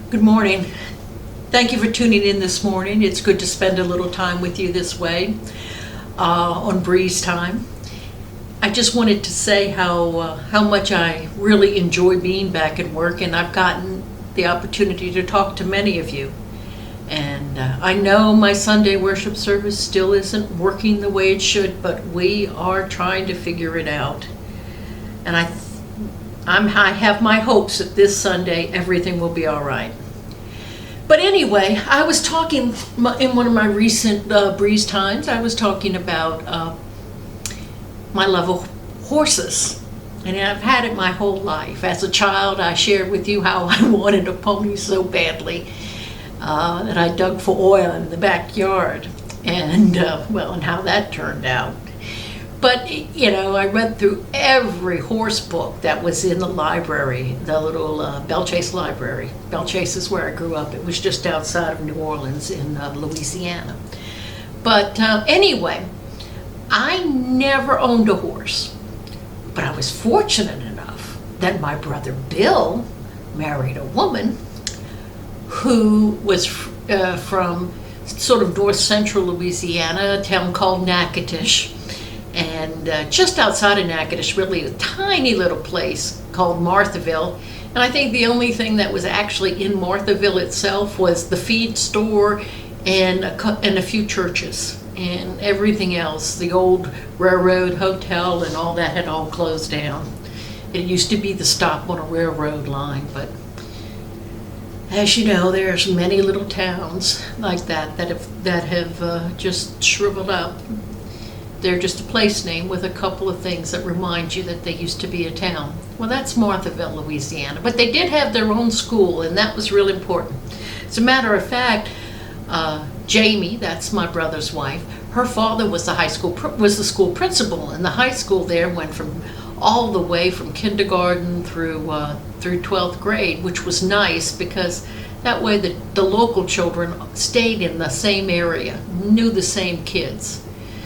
Good morning. Thank you for tuning in this morning. It's good to spend a little time with you this way on Breeze Time. I just wanted to say how much I really enjoy being back at work, and I've gotten the opportunity to talk to many of you. And I know my Sunday worship service still isn't working the way it should, but we are trying to figure it out. And I have my hopes that this Sunday everything will be all right. But anyway, I was talking in one of my recent Breeze Times, I was talking about my love of horses. And I've had it my whole life. As a child, I shared with you how I wanted a pony so badly that I dug for oil in the backyard. And, and how that turned out. But, I read through every horse book that was in the library, the little Belle Chasse library. Belle Chasse is where I grew up. It was just outside of New Orleans in Louisiana. But anyway, I never owned a horse. But I was fortunate enough that my brother Bill married a woman who was from sort of north central Louisiana, a town called Natchitoches. And just outside of Natchitoches, really a tiny little place called Marthaville. And I think the only thing that was actually in Marthaville itself was the feed store and a few churches. And everything else, the old railroad hotel and all that had all closed down. It used to be the stop on a railroad line, but as you know, there's many little towns like that have just shriveled up. They're just a place name with a couple of things that remind you that they used to be a town. Well, that's Marthaville, Louisiana. But they did have their own school, and that was real important. As a matter of fact, Jamie, that's my brother's wife, her father was the school principal, and the high school there went from all the way from kindergarten through 12th grade, which was nice because that way the local children stayed in the same area, knew the same kids.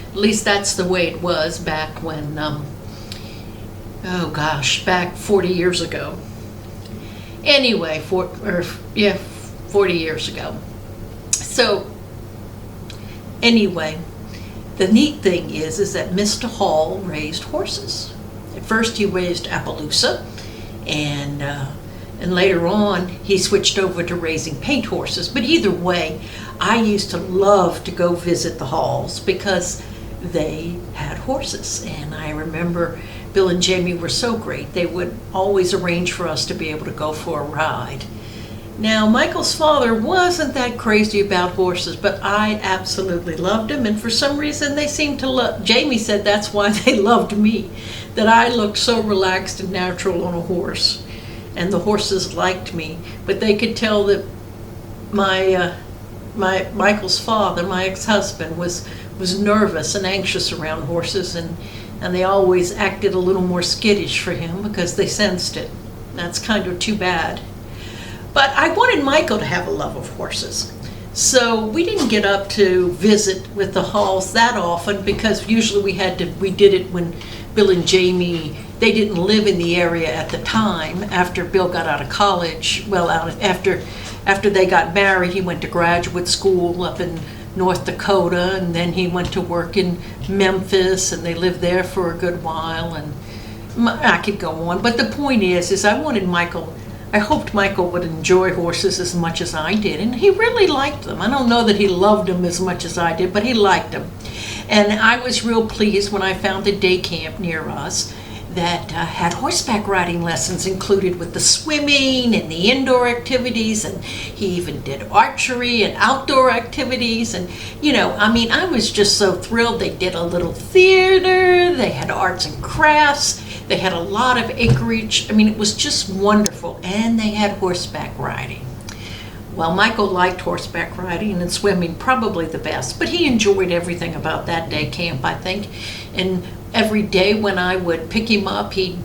At least that's the way it was back when, back 40 years ago. Anyway, 40 years ago. So, anyway, the neat thing is that Mr. Hall raised horses. At first he raised Appaloosa, and later on he switched over to raising paint horses. But either way, I used to love to go visit the Halls because they had horses. And I remember Bill and Jamie were so great. They would always arrange for us to be able to go for a ride. Now, Michael's father wasn't that crazy about horses, but I absolutely loved him. And for some reason, they seemed to love, Jamie said that's why they loved me, that I looked so relaxed and natural on a horse. And the horses liked me, but they could tell that Michael's father, my ex-husband, was nervous and anxious around horses, and they always acted a little more skittish for him because they sensed it. That's kind of too bad. But I wanted Michael to have a love of horses. So we didn't get up to visit with the Halls that often because usually we did it when Bill and Jamie, they didn't live in the area at the time after Bill got out of college. Well, after they got married, he went to graduate school up in North Dakota, and then he went to work in Memphis, and they lived there for a good while, and I could go on. But the point is I hoped Michael would enjoy horses as much as I did, and he really liked them. I don't know that he loved them as much as I did, but he liked them. And I was real pleased when I found a day camp near us that had horseback riding lessons included with the swimming and the indoor activities, and he even did archery and outdoor activities. And I was just so thrilled. They did a little theater, they had arts and crafts, they had a lot of acreage. It was just wonderful. And they had horseback riding. Well, Michael liked horseback riding and swimming probably the best, but he enjoyed everything about that day camp, I think. And every day when I would pick him up, he'd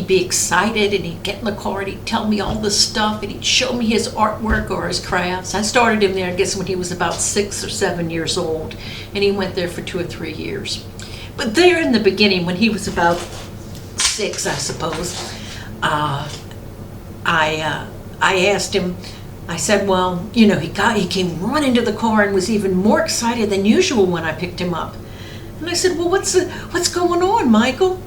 be excited, and he'd get in the car and he'd tell me all this stuff, and he'd show me his artwork or his crafts. I started him there, I guess, when he was about 6 or 7 years old, and he went there for 2 or 3 years. But there in the beginning, when he was about 6, I suppose, I I asked him, I said, well, he came running to the car and was even more excited than usual when I picked him up. And I said, well, what's going on, Michael?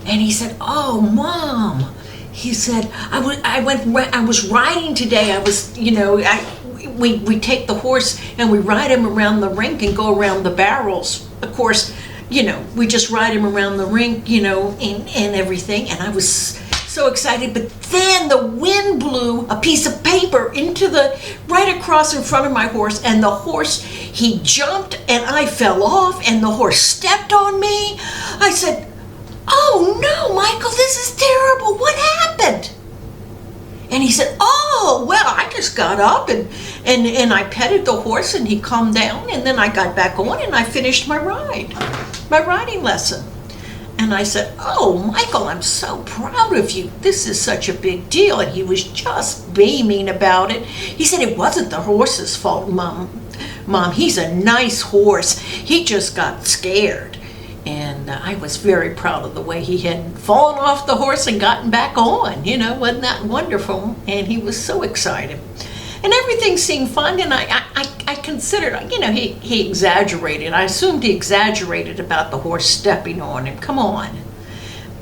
And he said, oh, Mom. He said, I was riding today. I was, we take the horse and we ride him around the rink and go around the barrels. Of course, we just ride him around the rink, and everything. And I was so excited. But then the wind blew a piece of paper right across in front of my horse. And the horse, he jumped and I fell off and the horse stepped on me. I said, oh no, Michael, this is terrible. What happened? And he said, oh, well, I just got up and I petted the horse and he calmed down, and then I got back on and I finished my riding lesson. And I said, oh, Michael, I'm so proud of you. This is such a big deal. And he was just beaming about it. He said, it wasn't the horse's fault, Mom, he's a nice horse. He just got scared. And I was very proud of the way he had fallen off the horse and gotten back on. Wasn't that wonderful? And he was so excited. And everything seemed fine. And I considered, he exaggerated. I assumed he exaggerated about the horse stepping on him. Come on.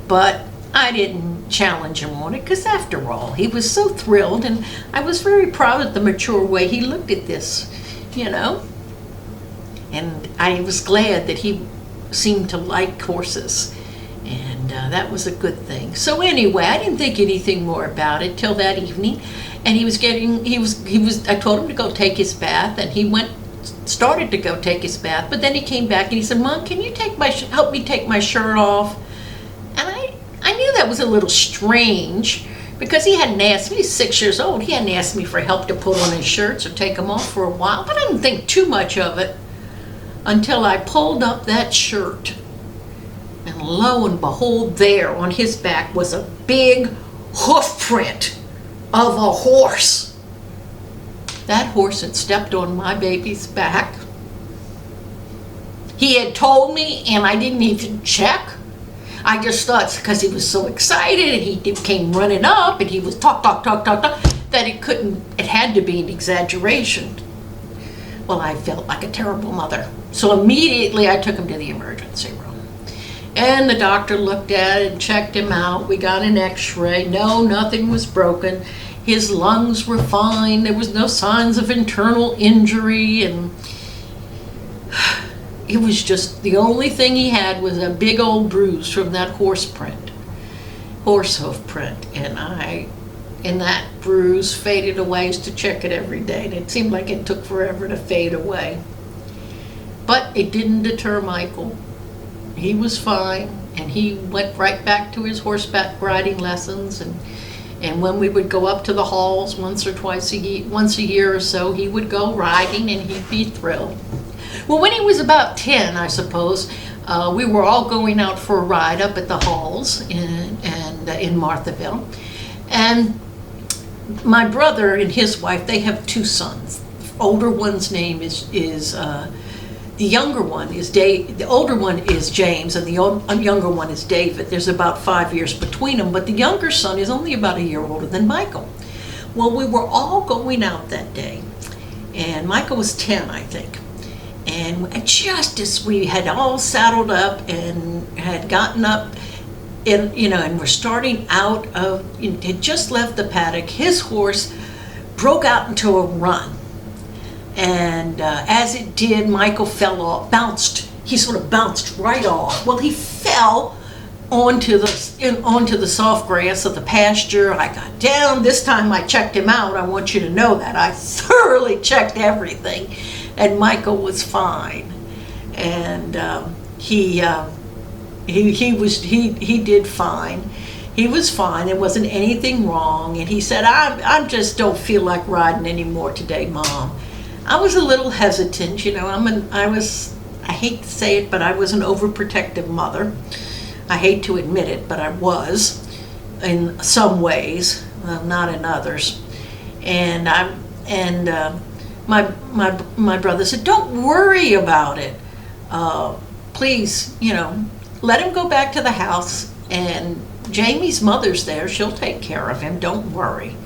But I didn't challenge him on it, because after all, he was so thrilled. And I was very proud of the mature way he looked at this, And I was glad that he seemed to like horses, and that was a good thing. So anyway, I didn't think anything more about it till that evening, and I told him to go take his bath, and he started to go take his bath, but then he came back and he said, Mom, can you help me take my shirt off? And I knew that was a little strange, because he hadn't asked me. He's 6 years old. He hadn't asked me for help to put on his shirts or take them off for a while, but I didn't think too much of it until I pulled up that shirt, and lo and behold, there on his back was a big hoof print of a horse. That horse had stepped on my baby's back. He had told me, and I didn't even check. I just thought, because he was so excited and he came running up and he was talk, that it had to be an exaggeration. Well, I felt like a terrible mother. So immediately I took him to the emergency room. And the doctor looked at it and checked him out. We got an x-ray. No, nothing was broken. His lungs were fine. There was no signs of internal injury. And it was just, the only thing he had was a big old bruise from that horse hoof print. And that bruise faded away. I used to check it every day, and it seemed like it took forever to fade away. But it didn't deter Michael. He was fine, and he went right back to his horseback riding lessons, and when we would go up to the halls once a year or so, he would go riding and he'd be thrilled. Well, when he was about 10, I suppose, we were all going out for a ride up at the halls in Marthaville, and my brother and his wife, they have two sons. The older one's name is the younger one is Dave. The older one is James, and the younger one is David. There's about 5 years between them, but the younger son is only about a year older than Michael. Well, we were all going out that day, and Michael was 10, I think. And just as we had all saddled up and had gotten up, and we're starting out had just left the paddock, his horse broke out into a run. And as it did, Michael fell off, he sort of bounced right off. Well, he fell onto the soft grass of the pasture. I got down. This time I checked him out. I want you to know that. I thoroughly checked everything. And Michael was fine. And he did fine. He was fine. There wasn't anything wrong. And he said, I just don't feel like riding anymore today, Mom. I was a little hesitant, I hate to say it, but I was an overprotective mother. I hate to admit it, but I was in some ways, not in others. And my brother said, "Don't worry about it. Please, let him go back to the house, and Jamie's mother's there. She'll take care of him. Don't worry."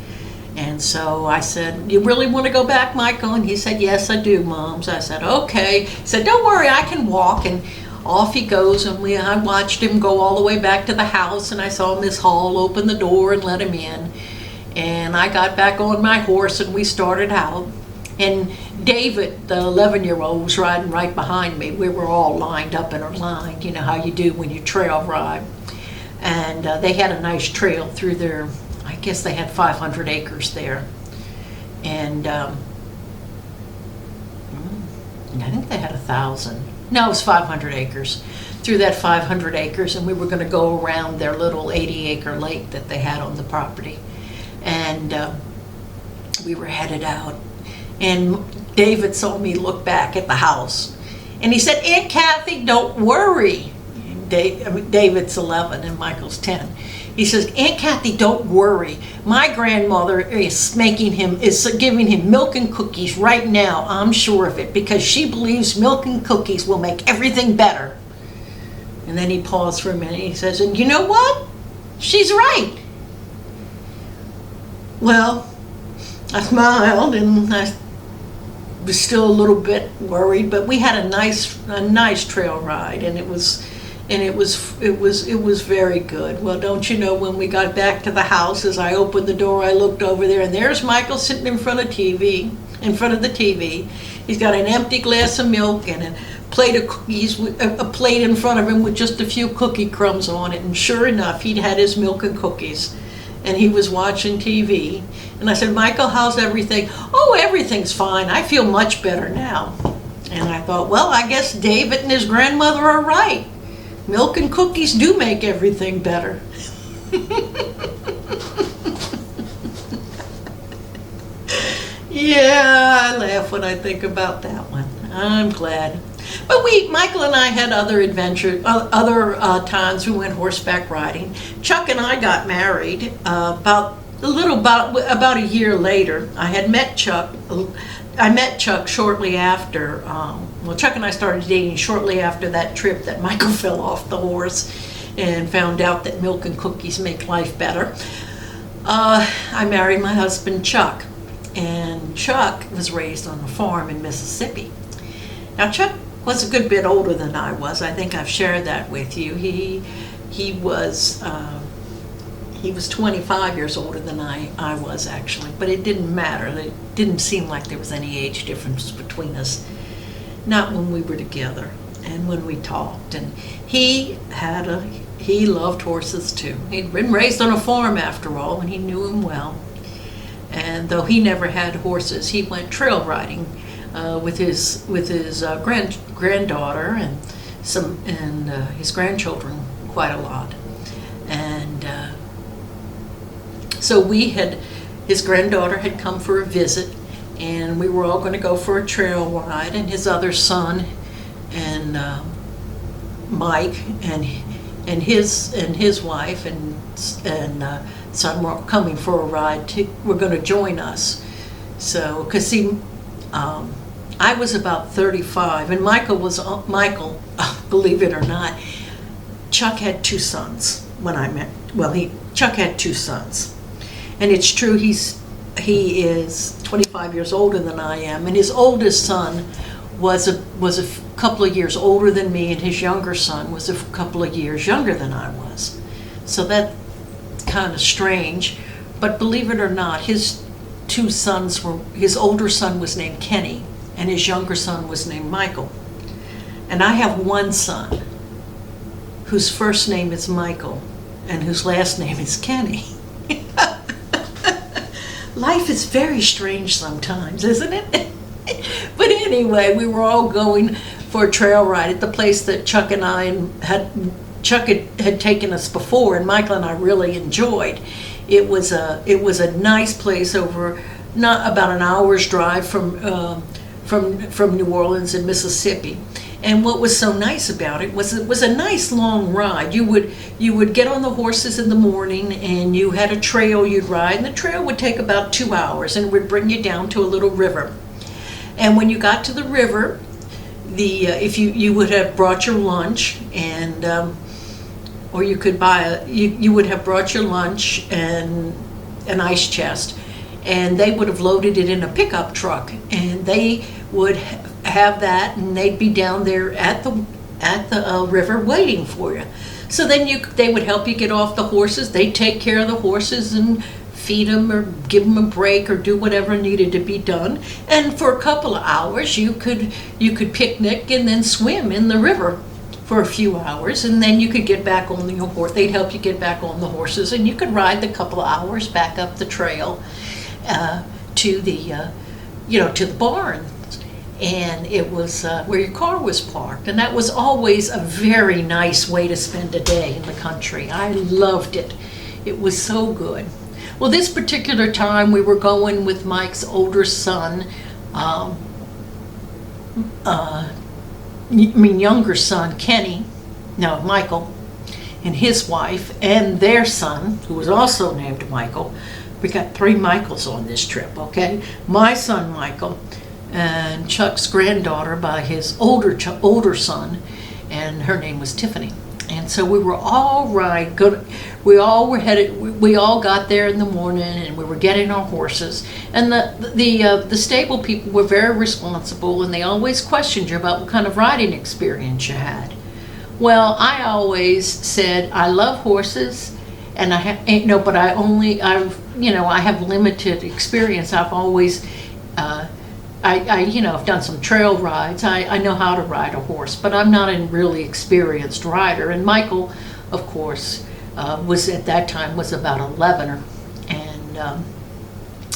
And so I said, "You really want to go back, Michael?" And he said, "Yes, I do, Mom." So I said, "Okay." He said, "Don't worry, I can walk." And off he goes, and I watched him go all the way back to the house, and I saw Miss Hall open the door and let him in. And I got back on my horse, and we started out. And David, the 11-year-old, was riding right behind me. We were all lined up in a line, you know how you do when you trail ride. And they had a nice trail through their, I guess they had 500 acres there. And I think they had 1,000. No, it was 500 acres. Through that 500 acres, and we were going to go around their little 80-acre lake that they had on the property. And we were headed out. And David saw me look back at the house. And he said, "Aunt Kathy, don't worry." David's 11 and Michael's 10. He says, "Aunt Kathy, don't worry. My grandmother is giving him milk and cookies right now. I'm sure of it, because she believes milk and cookies will make everything better." And then he paused for a minute. He says, "And you know what? She's right." Well, I smiled, and I was still a little bit worried, but we had a nice trail ride, and it was very good. Well, don't you know, when we got back to the house, as I opened the door, I looked over there, and there's Michael sitting in front of the TV. He's got an empty glass of milk and a plate of cookies, a plate in front of him with just a few cookie crumbs on it. And sure enough, he'd had his milk and cookies, and he was watching TV. And I said, "Michael, how's everything?" "Oh, everything's fine. I feel much better now." And I thought, well, I guess David and his grandmother are right. Milk and cookies do make everything better. Yeah, I laugh when I think about that one. I'm glad. But Michael and I had other adventures, other times we went horseback riding. Chuck and I got married about a year later. I met Chuck shortly after. Chuck and I started dating shortly after that trip that Michael fell off the horse and found out that milk and cookies make life better. I married my husband, Chuck. And Chuck was raised on a farm in Mississippi. Now, Chuck was a good bit older than I was. I think I've shared that with you. He was 25 years older than I was, actually, but it didn't matter. It didn't seem like there was any age difference between us, not when we were together and when we talked. And he loved horses too. He'd been raised on a farm, after all, and he knew them well. And though he never had horses, he went trail riding with his granddaughter and his grandchildren quite a lot. And so his granddaughter had come for a visit, and we were all going to go for a trail ride. And his other son and Mike and his wife and son were coming for a ride. Were going to join us. So, because I was about 35, and Michael, believe it or not, Chuck had 2 sons when I met. Well, Chuck had 2 sons, and it's true. He is 25 years older than I am, and his oldest son was a couple of years older than me, and his younger son was a couple of years younger than I was. So that's kind of strange, but believe it or not, his 2 sons his older son was named Kenny, and his younger son was named Michael. And I have one son whose first name is Michael and whose last name is Kenny. Life is very strange sometimes, isn't it? But anyway, we were all going for a trail ride at the place that Chuck had taken us before, and Michael and I really enjoyed. It was a nice place over about an hour's drive from New Orleans in Mississippi. And what was so nice about it was a nice long ride. You would get on the horses in the morning, and you had a trail you'd ride, and the trail would take about 2 hours, and it would bring you down to a little river. And when you got to the river, if you would have brought your lunch, and or you could you would have brought your lunch and an ice chest, and they would have loaded it in a pickup truck, and they would have that, and they'd be down there at the river waiting for you. So then they would help you get off the horses. They'd take care of the horses and feed them or give them a break or do whatever needed to be done. And for a couple of hours, you could picnic and then swim in the river for a few hours, and then you could get back on your horse. They'd help you get back on the horses, and you could ride the couple of hours back up the trail to the barn. And it was where your car was parked, and that was always a very nice way to spend a day in the country. I loved it. It was so good. Well, this particular time we were going with Mike's older son, younger son, Michael, and his wife, and their son, who was also named Michael. We got 3 Michaels on this trip, okay? My son, Michael, and Chuck's granddaughter by his older son, and her name was Tiffany. And so we were all good. We all got there in the morning, and we were getting our horses. And the stable people were very responsible, and they always questioned you about what kind of riding experience you had. Well, I always said I love horses, and I have limited experience. I've always I've done some trail rides. I know how to ride a horse, but I'm not a really experienced rider. And Michael, of course, was at that time about 11, and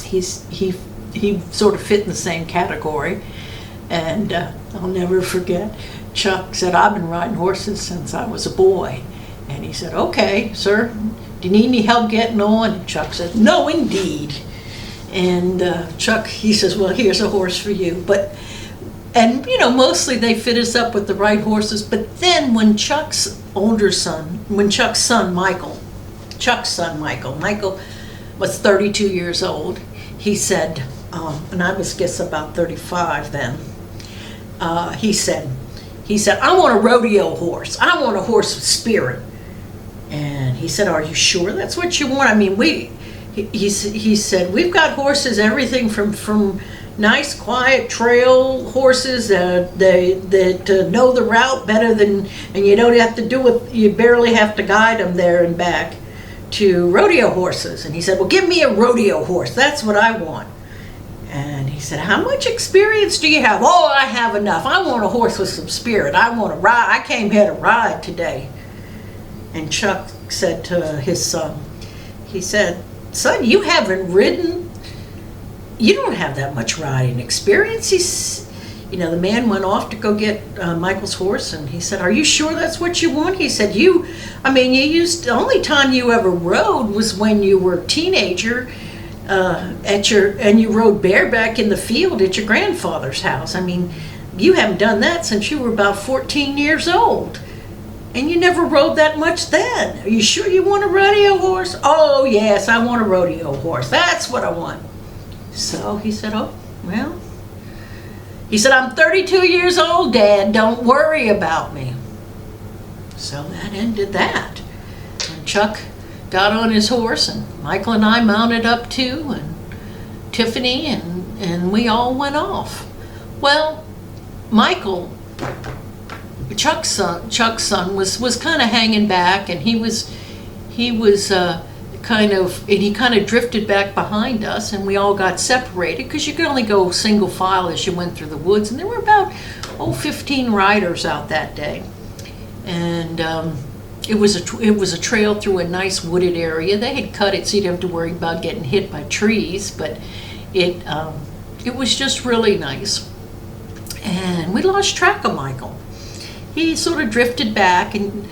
he sort of fit in the same category. And I'll never forget, Chuck said, "I've been riding horses since I was a boy." And he said, "Okay, sir, do you need any help getting on?" And Chuck said, "No, indeed." And Chuck, he says, "Well, here's a horse for you." Mostly they fit us up with the right horses. But then when Chuck's son, Michael was 32 years old, he said, and I was guess about 35 then, he said, "I want a rodeo horse. I want a horse with spirit." And he said, "Are you sure that's what you want? I mean, he said, we've got horses, everything from nice, quiet trail horses that know the route better than, and you don't have to do it, you barely have to guide them there and back, to rodeo horses." And he said, "Well, give me a rodeo horse. That's what I want." And he said, "How much experience do you have?" "Oh, I have enough. I want a horse with some spirit. I want to ride. I came here to ride today." And Chuck said to his son, he said, "Son, you haven't ridden. You don't have that much riding experience." The man went off to go get Michael's horse, and he said, "Are you sure that's what you want?" He said, the only time you ever rode was when you were a teenager, and you rode bareback in the field at your grandfather's house. I mean, you haven't done that since you were about 14 years old. And you never rode that much then. Are you sure you want a rodeo horse?" "Oh, yes, I want a rodeo horse. That's what I want." So he said, "Oh, well." He said, "I'm 32 years old, Dad. Don't worry about me." So that ended that. And Chuck got on his horse, and Michael and I mounted up too, and Tiffany, and we all went off. Well, Chuck's son was kind of hanging back, and he kind of drifted back behind us, and we all got separated because you could only go single file as you went through the woods, and there were about 15 riders out that day. And it was a trail through a nice wooded area. They had cut it so you didn't have to worry about getting hit by trees, but it was just really nice. And we lost track of Michael. He sort of drifted back, and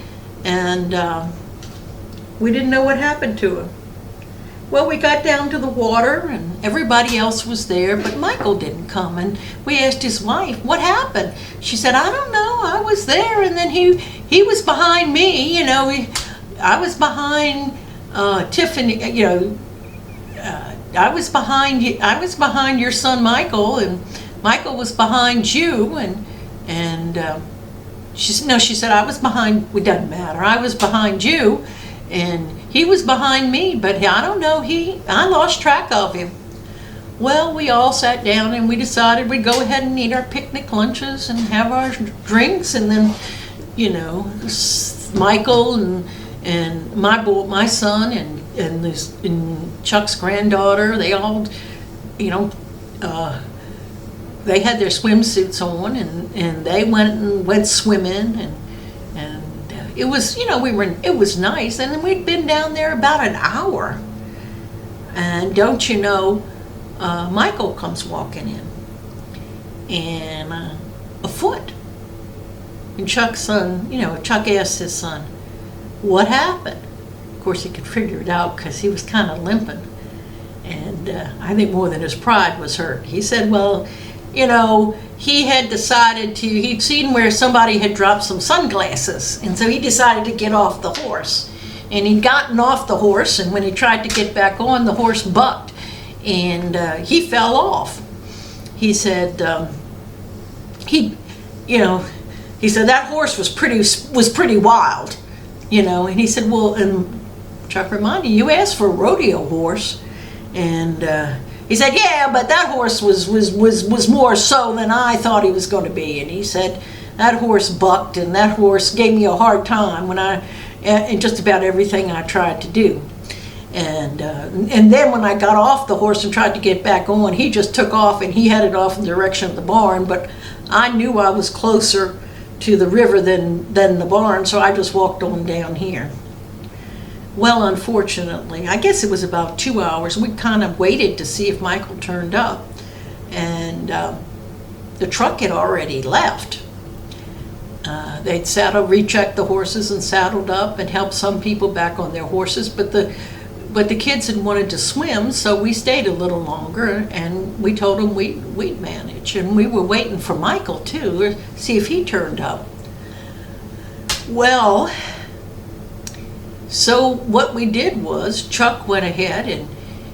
we didn't know what happened to him. Well, we got down to the water, and everybody else was there, but Michael didn't come. And we asked his wife, "What happened?" She said, "I don't know. I was there, and then he was behind me. I was behind Tiffany. I was behind your son Michael, and Michael was behind you, and." She said, "I was behind," it doesn't matter, "I was behind you, and he was behind me, but I don't know, I lost track of him." Well, we all sat down and we decided we'd go ahead and eat our picnic lunches and have our drinks, and then, Michael and my son and Chuck's granddaughter, they all, they had their swimsuits on, and they went swimming, and it was, it was nice, and then we'd been down there about an hour, and don't you know, Michael comes walking in, and afoot. And Chuck's son, Chuck asked his son, what happened? Of course, he could figure it out because he was kind of limping. And I think more than his pride was hurt. He said, well, he had decided he'd seen where somebody had dropped some sunglasses. And so he decided to get off the horse. And he'd gotten off the horse, and when he tried to get back on, the horse bucked. And he fell off. He said, he said that horse was pretty wild, and he said, well, and Chuck reminded, you asked for a rodeo horse, and he said, yeah, but that horse was more so than I thought he was going to be, and he said, that horse bucked, and that horse gave me a hard time in just about everything I tried to do. And then when I got off the horse and tried to get back on, he just took off and he headed off in the direction of the barn, but I knew I was closer to the river than the barn, so I just walked on down here. Well, unfortunately, I guess it was about 2 hours, we kind of waited to see if Michael turned up, and the truck had already left. They'd rechecked the horses and saddled up and helped some people back on their horses, but the kids had wanted to swim, so we stayed a little longer, and we told them we'd manage. And we were waiting for Michael, too, to see if he turned up. Well, so what we did was Chuck went ahead and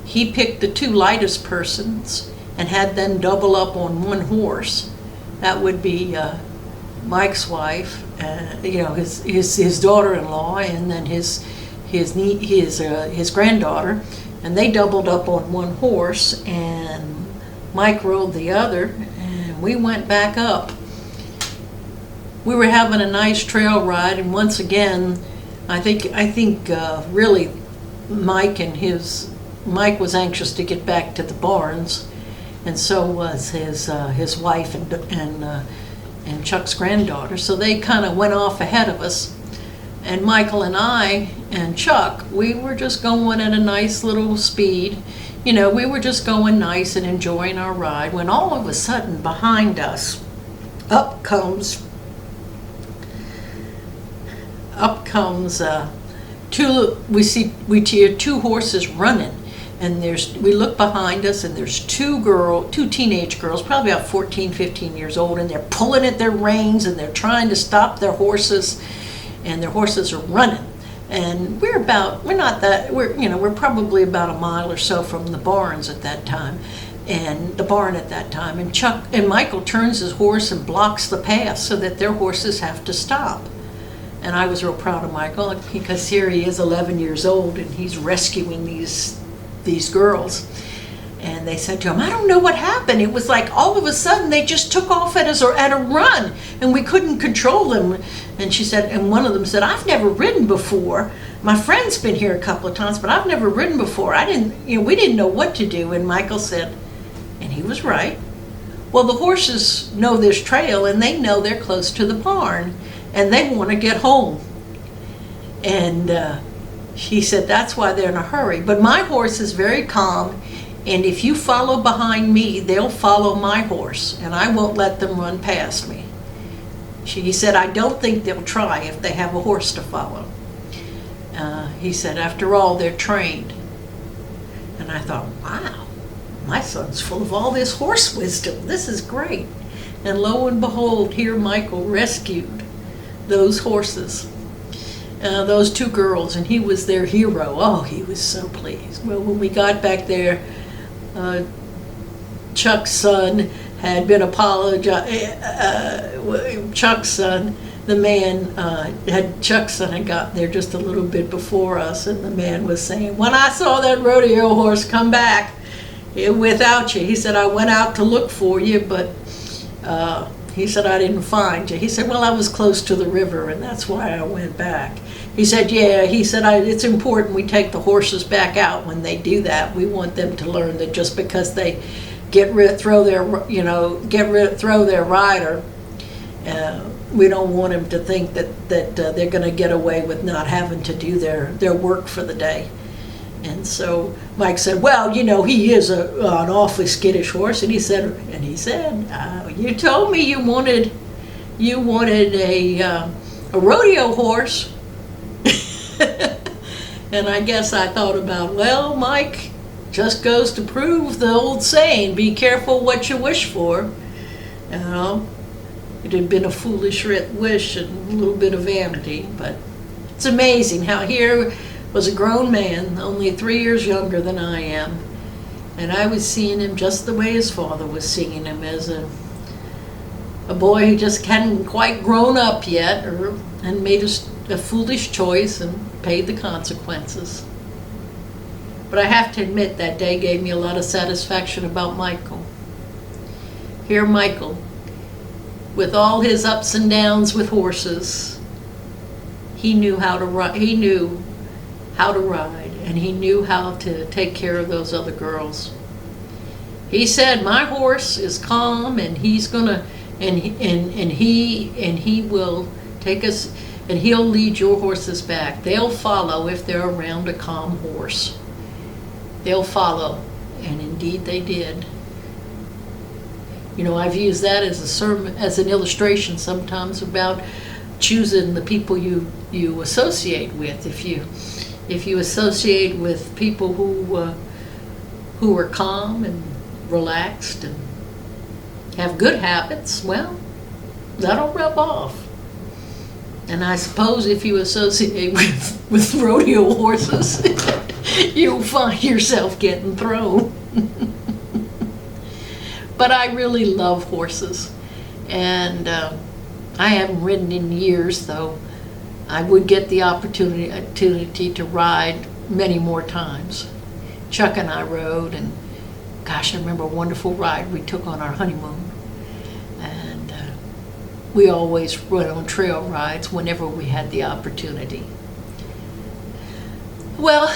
he picked the two lightest persons and had them double up on one horse. That would be Mike's wife, his daughter-in-law, and then his granddaughter, and they doubled up on one horse, and Mike rode the other, and we went back up. We were having a nice trail ride, and once again, I think really Mike was anxious to get back to the barns, and so was his wife and Chuck's granddaughter. So they kind of went off ahead of us. And Michael and I and Chuck, we were just going at a nice little speed. We were just going nice and enjoying our ride, when all of a sudden behind us, up comes we hear two horses running, and we look behind us, and there's two teenage girls, probably about 14, 15 years old, and they're pulling at their reins, and they're trying to stop their horses, and their horses are running. And we're probably about a mile or so from the barns at that time, and the barn at that time. And Chuck and Michael turns his horse and blocks the path so that their horses have to stop. And I was real proud of Michael, because here he is, 11 years old, and he's rescuing these girls. And they said to him, I don't know what happened. It was like all of a sudden they just took off at a run, and we couldn't control them. And she said, and one of them said, I've never ridden before. My friend's been here a couple of times, but I've never ridden before. We didn't know what to do. And Michael said, and he was right, well, the horses know this trail, and they know they're close to the barn, and they want to get home. And he said, that's why they're in a hurry. But my horse is very calm, and if you follow behind me, they'll follow my horse, and I won't let them run past me. He said, I don't think they'll try if they have a horse to follow. He said, after all, they're trained. And I thought, wow, my son's full of all this horse wisdom. This is great. And lo and behold, here Michael rescued those horses, those two girls, and he was their hero. Oh, he was so pleased. Well, when we got back there, Chuck's son had been Chuck's son, the man, Chuck's son had gotten there just a little bit before us, and the man was saying, when I saw that rodeo horse come back, without you. He said, I went out to look for you, but he said, I didn't find you. He said, well, I was close to the river, and that's why I went back. He said, yeah, he said, it's important we take the horses back out when they do that. We want them to learn that just because they throw their rider, we don't want them to think that they're going to get away with not having to do their work for the day. And so Mike said, well, he is an awfully skittish horse. And he said, you told me you wanted a rodeo horse. And I guess I thought about, well, Mike, just goes to prove the old saying, be careful what you wish for. It had been a foolish wish and a little bit of vanity, but it's amazing how here was a grown man, only 3 years younger than I am, and I was seeing him just the way his father was seeing him, as a boy who just hadn't quite grown up yet, and made a foolish choice and paid the consequences. But I have to admit, that day gave me a lot of satisfaction about Michael. Here Michael, with all his ups and downs with horses, he knew how to ride, and he knew how to take care of those other girls. He said, my horse is calm, and he's gonna, and he will take us, and he'll lead your horses back. They'll follow if they're around a calm horse. They'll follow, and indeed they did. I've used that as an illustration sometimes about choosing the people you associate with. If you associate with people who are calm and relaxed and have good habits, well, that'll rub off. And I suppose if you associate with rodeo horses, you'll find yourself getting thrown. But I really love horses, and I haven't ridden in years, though I would get the opportunity to ride many more times. Chuck and I rode, and gosh, I remember a wonderful ride we took on our honeymoon. And we always rode on trail rides whenever we had the opportunity. Well,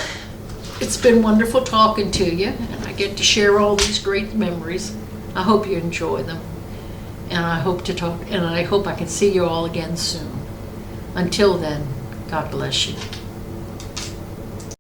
it's been wonderful talking to you, and I get to share all these great memories. I hope you enjoy them, and I hope I can see you all again soon. Until then, God bless you.